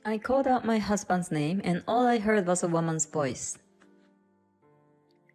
I called out my husband's name and all I heard was a woman's voice.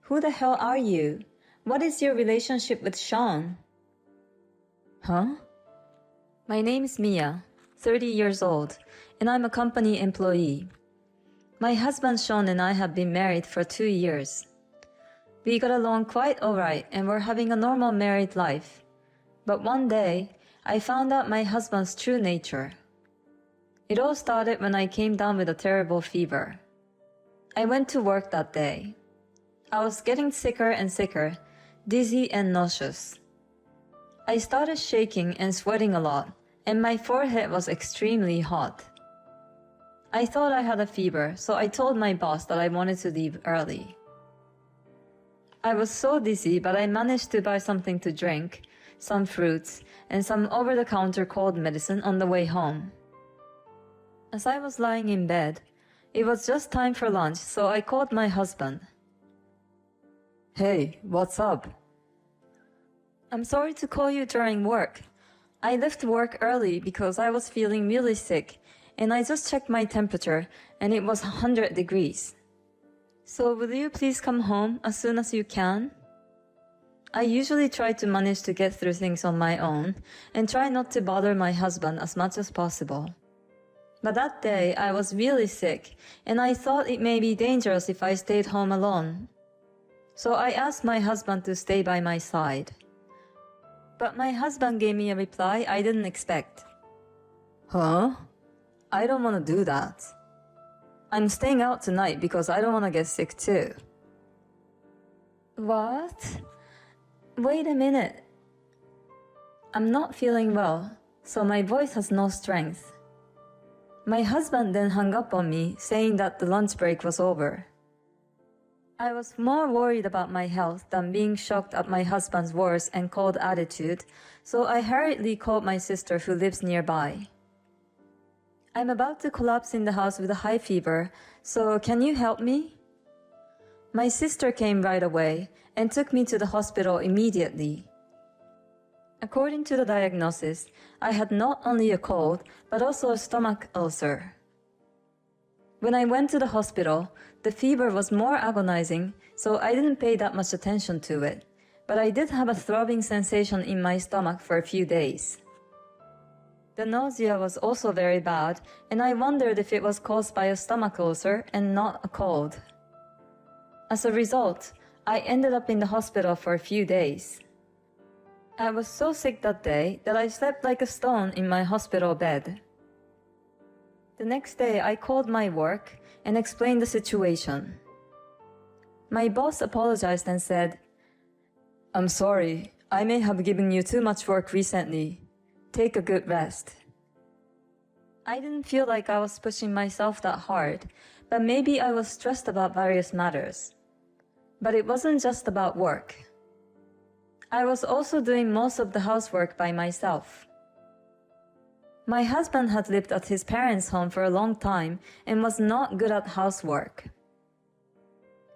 Who the hell are you? What is your relationship with Sean? Huh? My name is Mia, 30 years old, and I'm a company employee. My husband Sean and I have been married for 2 years. We got along quite alright and we're having a normal married life. But one day, I found out my husband's true nature. It all started when I came down with a terrible fever. I went to work that day. I was getting sicker and sicker, dizzy and nauseous. I started shaking and sweating a lot, and my forehead was extremely hot. I thought I had a fever, so I told my boss that I wanted to leave early. I was so dizzy, but I managed to buy something to drink, some fruits, and some over-the-counter cold medicine on the way home. As I was lying in bed, it was just time for lunch, so I called my husband. Hey, what's up? I'm sorry to call you during work. I left work early because I was feeling really sick, and I just checked my temperature, and it was 100 degrees. So will you please come home as soon as you can? I usually try to manage to get through things on my own, and try not to bother my husband as much as possible. But that day I was really sick, and I thought it may be dangerous if I stayed home alone. So I asked my husband to stay by my side. But my husband gave me a reply I didn't expect. Huh? I don't want to do that. I'm staying out tonight because I don't want to get sick too. What? Wait a minute. I'm not feeling well, so my voice has no strength. My husband then hung up on me, saying that the lunch break was over. I was more worried about my health than being shocked at my husband's words and cold attitude, so I hurriedly called my sister who lives nearby. I'm about to collapse in the house with a high fever, so can you help me? My sister came right away and took me to the hospital immediately. According to the diagnosis, I had not only a cold, but also a stomach ulcer. When I went to the hospital, the fever was more agonizing, so I didn't pay that much attention to it, but I did have a throbbing sensation in my stomach for a few days. The nausea was also very bad, and I wondered if it was caused by a stomach ulcer and not a cold. As a result, I ended up in the hospital for a few days. I was so sick that day that I slept like a stone in my hospital bed. The next day, I called my work and explained the situation. My boss apologized and said, "I'm sorry, I may have given you too much work recently. Take a good rest." I didn't feel like I was pushing myself that hard, but maybe I was stressed about various matters. But it wasn't just about work. I was also doing most of the housework by myself. My husband had lived at his parents' home for a long time and was not good at housework.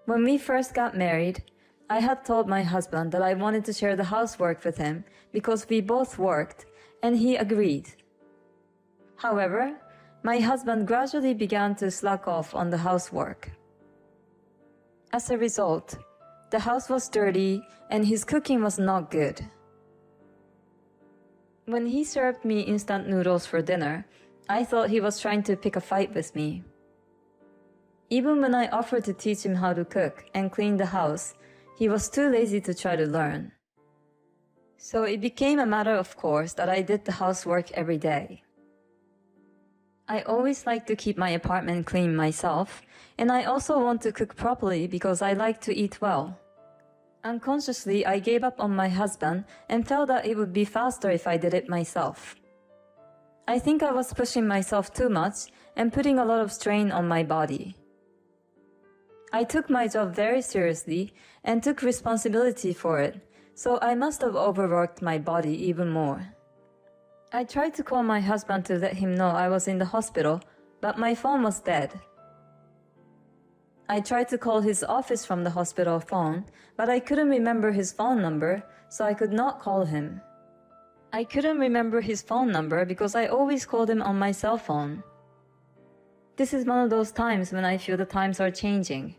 When we first got married, I had told my husband that I wanted to share the housework with him because we both worked, and he agreed. However, my husband gradually began to slack off on the housework. As a result, the house was dirty and his cooking was not good. When he served me instant noodles for dinner, I thought he was trying to pick a fight with me. Even when I offered to teach him how to cook and clean the house, he was too lazy to try to learn. So it became a matter of course that I did the housework every day. I always like to keep my apartment clean myself, and I also want to cook properly because I like to eat well. Unconsciously, I gave up on my husband and felt that it would be faster if I did it myself. I think I was pushing myself too much and putting a lot of strain on my body. I took my job very seriously and took responsibility for it, so I must have overworked my body even more. I tried to call my husband to let him know I was in the hospital, but my phone was dead. I tried to call his office from the hospital phone, but I couldn't remember his phone number, so I could not call him. I couldn't remember his phone number because I always called him on my cell phone. This is one of those times when I feel the times are changing.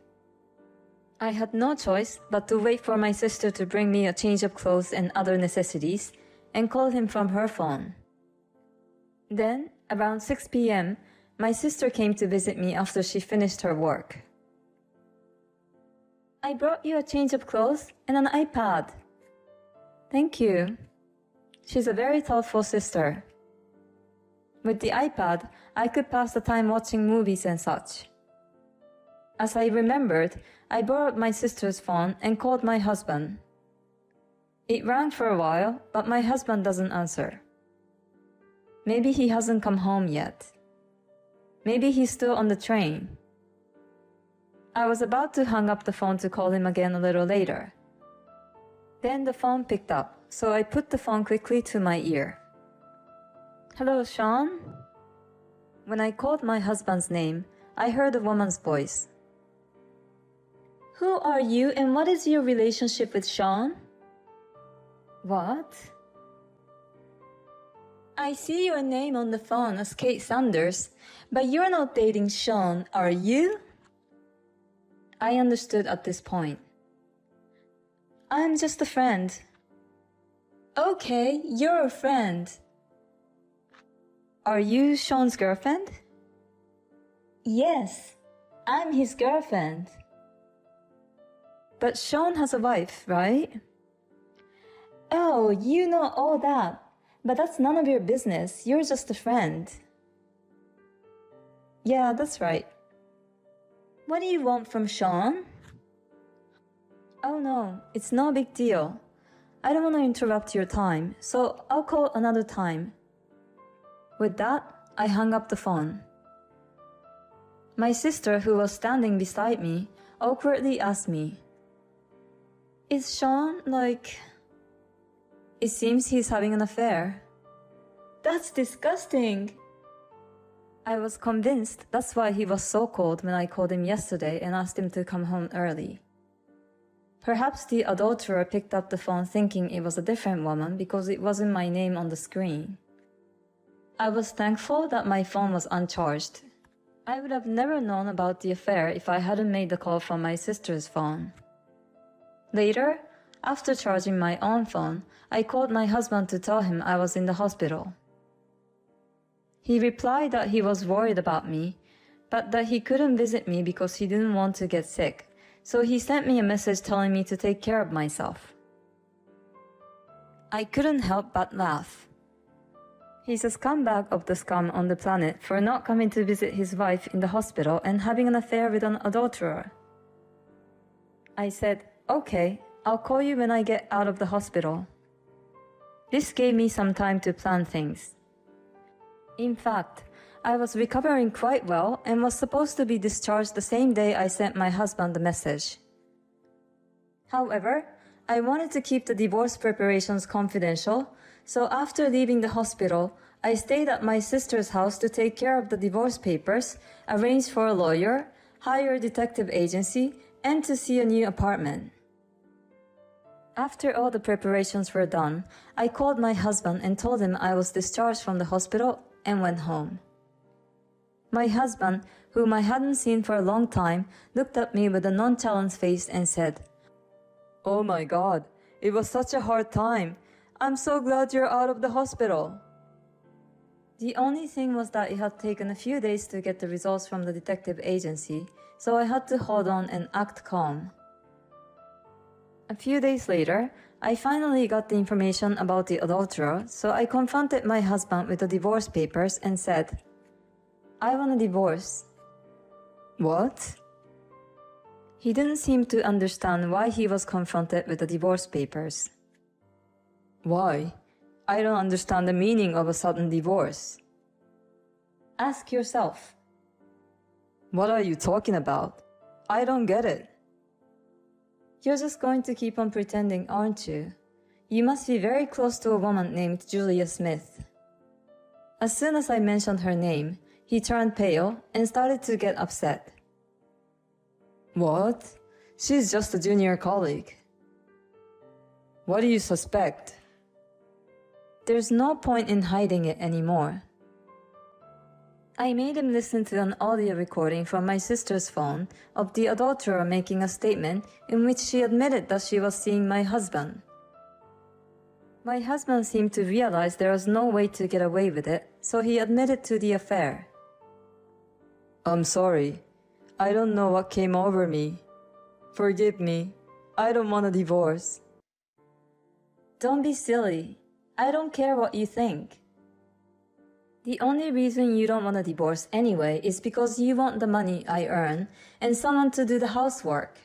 I had no choice but to wait for my sister to bring me a change of clothes and other necessities and call him from her phone. Then, around 6 p.m., my sister came to visit me after she finished her work. I brought you a change of clothes and an iPad. Thank you. She's a very thoughtful sister. With the iPad, I could pass the time watching movies and such. As I remembered, I borrowed my sister's phone and called my husband. It rang for a while, but my husband doesn't answer. Maybe he hasn't come home yet. Maybe he's still on the train. I was about to hang up the phone to call him again a little later. Then the phone picked up, so I put the phone quickly to my ear. Hello, Sean? When I called my husband's name, I heard a woman's voice. Who are you and what is your relationship with Sean? What? I see your name on the phone as Kate Sanders, but you're not dating Sean, are you? I understood at this point. I'm just a friend. Okay, you're a friend. Are you Sean's girlfriend? Yes, I'm his girlfriend. But Sean has a wife, right? Oh, you know all that. But that's none of your business. You're just a friend. Yeah, that's right. What do you want from Sean? Oh no, it's no big deal. I don't want to interrupt your time, so I'll call another time. With that, I hung up the phone. My sister, who was standing beside me, awkwardly asked me, Is Sean like... It seems he's having an affair. That's disgusting. I was convinced that's why he was so cold when I called him yesterday and asked him to come home early. Perhaps the adulterer picked up the phone thinking it was a different woman because it wasn't my name on the screen. I was thankful that my phone was uncharged. I would have never known about the affair if I hadn't made the call from my sister's phone. Later, after charging my own phone, I called my husband to tell him I was in the hospital. He replied that he was worried about me, but that he couldn't visit me because he didn't want to get sick, so he sent me a message telling me to take care of myself. I couldn't help but laugh. He's a scumbag of the scum on the planet for not coming to visit his wife in the hospital and having an affair with an adulterer. I said, Okay, I'll call you when I get out of the hospital. This gave me some time to plan things. In fact, I was recovering quite well and was supposed to be discharged the same day I sent my husband the message. However, I wanted to keep the divorce preparations confidential, so after leaving the hospital, I stayed at my sister's house to take care of the divorce papers, arrange for a lawyer, hire a detective agency, and to see a new apartment. After all the preparations were done, I called my husband and told him I was discharged from the hospital and went home. My husband, whom I hadn't seen for a long time, looked at me with a nonchalant face and said, "Oh my God, it was such a hard time. I'm so glad you're out of the hospital." The only thing was that it had taken a few days to get the results from the detective agency, so I had to hold on and act calm. A few days later, I finally got the information about the adulterer, so I confronted my husband with the divorce papers and said, "I want a divorce." What? He didn't seem to understand why he was confronted with the divorce papers. Why? I don't understand the meaning of a sudden divorce. Ask yourself. What are you talking about? I don't get it. You're just going to keep on pretending, aren't you? You must be very close to a woman named Julia Smith. As soon as I mentioned her name, he turned pale and started to get upset. What? She's just a junior colleague. What do you suspect? There's no point in hiding it anymore. I made him listen to an audio recording from my sister's phone of the adulterer making a statement in which she admitted that she was seeing my husband. My husband seemed to realize there was no way to get away with it, so he admitted to the affair. "I'm sorry. I don't know what came over me. Forgive me. I don't want a divorce." Don't be silly. I don't care what you think. The only reason you don't want a divorce anyway is because you want the money I earn and someone to do the housework.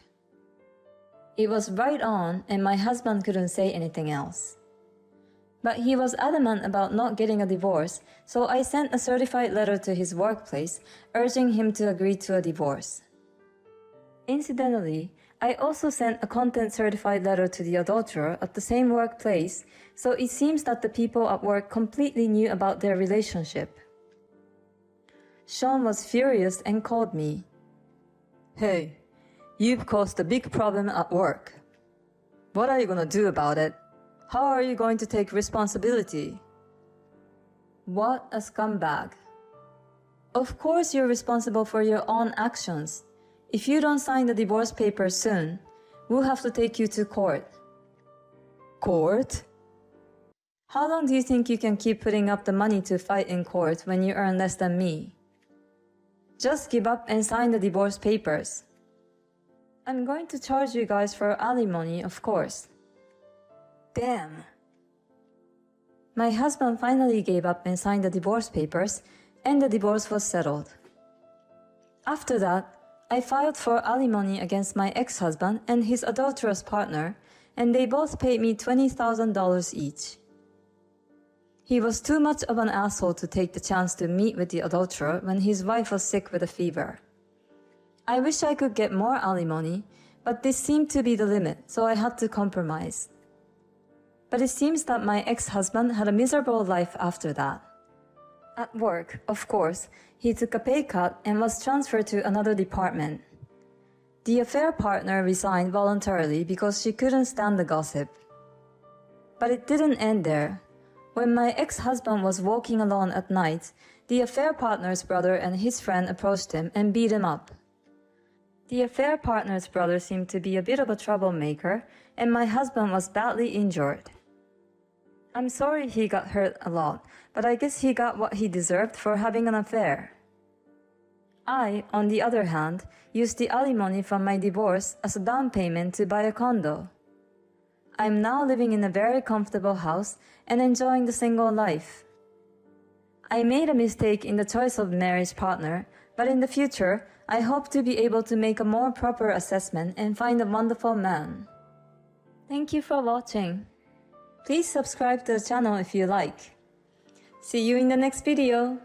It was right on, and my husband couldn't say anything else. But he was adamant about not getting a divorce, so I sent a certified letter to his workplace urging him to agree to a divorce. Incidentally, I also sent a content-certified letter to the adulterer at the same workplace, so it seems that the people at work completely knew about their relationship. Sean was furious and called me. "Hey, you've caused a big problem at work. What are you gonna do about it? How are you going to take responsibility?" What a scumbag. Of course you're responsible for your own actions. If you don't sign the divorce papers soon, we'll have to take you to court. Court? How long do you think you can keep putting up the money to fight in court when you earn less than me? Just give up and sign the divorce papers. I'm going to charge you guys for alimony, of course. Damn. My husband finally gave up and signed the divorce papers, and the divorce was settled. After that, I filed for alimony against my ex-husband and his adulterous partner, and they both paid me $20,000 each. He was too much of an asshole to take the chance to meet with the adulterer when his wife was sick with a fever. I wish I could get more alimony, but this seemed to be the limit, so I had to compromise. But it seems that my ex-husband had a miserable life after that. At work, of course, he took a pay cut and was transferred to another department. The affair partner resigned voluntarily because she couldn't stand the gossip. But it didn't end there. When my ex-husband was walking alone at night, the affair partner's brother and his friend approached him and beat him up. The affair partner's brother seemed to be a bit of a troublemaker, and my husband was badly injured. I'm sorry he got hurt a lot, but I guess he got what he deserved for having an affair. I, on the other hand, used the alimony from my divorce as a down payment to buy a condo. I'm now living in a very comfortable house and enjoying the single life. I made a mistake in the choice of marriage partner, but in the future, I hope to be able to make a more proper assessment and find a wonderful man. Thank you for watching. Please subscribe to the channel if you like. See you in the next video.